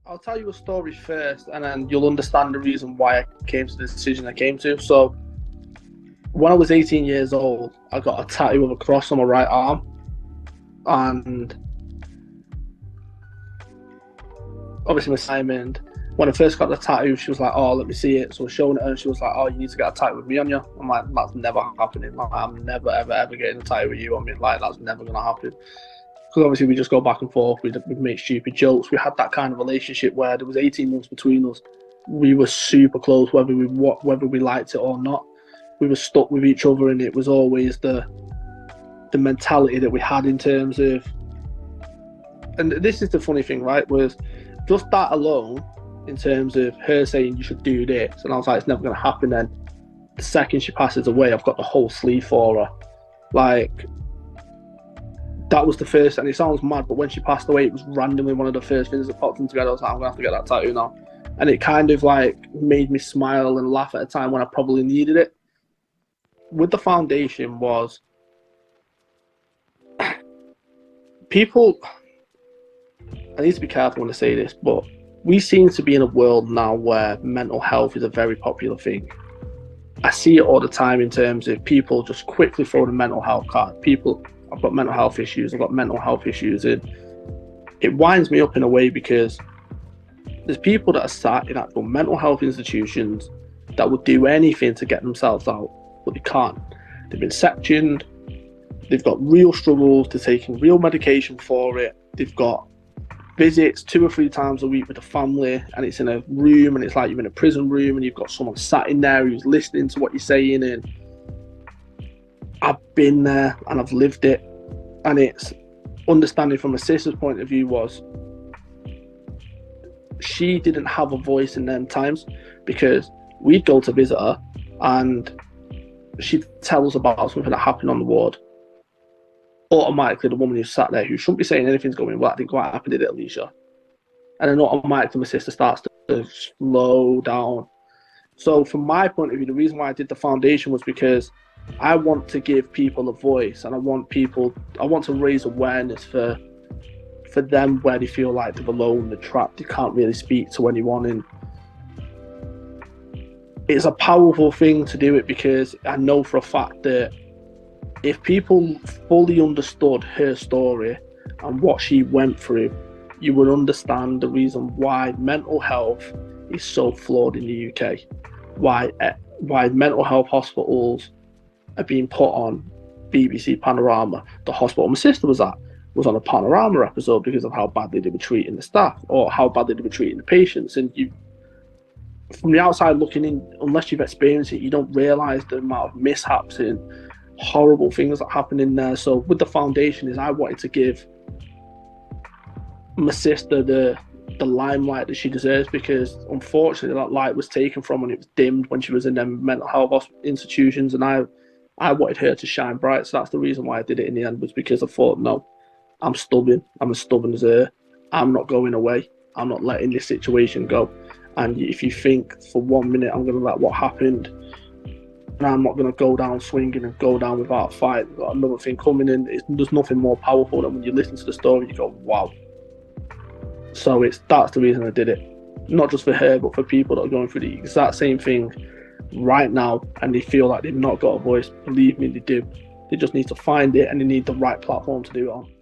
I'll tell you a story first, and then you'll understand the reason why I came to the decision I came to. So, when I was 18 years old, I got a tattoo of a cross on my right arm, and obviously my Simon, when I first got the tattoo, she was like, "Oh, let me see it." So I was showing it her, and she was like, "Oh, you need to get a tattoo with me on you." I'm like, "That's never happening. Like, I'm never, ever, ever getting a tattoo with you on me. Like, that's never gonna happen." Because obviously we just go back and forth. We'd make stupid jokes. We had that kind of relationship where there was 18 months between us. We were super close, whether we liked it or not. We were stuck with each other, and it was always the mentality that we had in terms of. And this is the funny thing, right? Was just that alone, in terms of her saying you should do this, and I was like, it's never going to happen. Then the second she passes away, I've got the whole sleeve for her. Like, that was the first, and it sounds mad, but when she passed away, it was randomly one of the first things that popped into my head. I was like, I'm gonna have to get that tattoo now, and it kind of like made me smile and laugh at a time when I probably needed it. With the foundation was people. I need to be careful when I say this, but we seem to be in a world now where mental health is a very popular thing. I see it all the time in terms of people just quickly throw the mental health card. People, I've got mental health issues, and it winds me up in a way because there's people that are sat in actual mental health institutions that would do anything to get themselves out, but they can't. They've been sectioned, they've got real struggles, they're taking real medication for it, they've got visits 2 or 3 times a week with the family, and it's in a room, and it's like you're in a prison room, and you've got someone sat in there who's listening to what you're saying. And I've been there and I've lived it, and it's understanding from a sister's point of view was she didn't have a voice in them times, because we'd go to visit her and she'd tell us about something that happened on the ward. Automatically, the woman who sat there, who shouldn't be saying anything's going well, that didn't quite happen, did it, Aleisha? And then automatically my sister starts to slow down. So from my point of view, the reason why I did the foundation was because I want to give people a voice, and I want to raise awareness for them where they feel like they're alone, they're trapped, they can't really speak to anyone. And it's a powerful thing to do it, because I know for a fact that if people fully understood her story and what she went through, you would understand the reason why mental health is so flawed in the UK. Why mental health hospitals are being put on BBC Panorama. The hospital my sister was at was on a Panorama episode because of how badly they were treating the staff, or how badly they were treating the patients. And you, from the outside looking in, unless you've experienced it, you don't realise the amount of mishaps and horrible things that happen in there. So with the foundation, is I wanted to give my sister the limelight that she deserves, because unfortunately that light was taken from her and it was dimmed when she was in them mental health institutions, and I wanted her to shine bright. So that's the reason why I did it in the end, was because I thought, no, I'm stubborn, I'm as stubborn as her, I'm not going away, I'm not letting this situation go. And if you think for 1 minute I'm going to let what happened, and I'm not going to go down swinging and go down without a fight, we've got another thing coming in, there's nothing more powerful than when you listen to the story, you go, wow. So that's the reason I did it. Not just for her, but for people that are going through the exact same thing right now, and they feel like they've not got a voice. Believe me, they do. They just need to find it, and they need the right platform to do it on.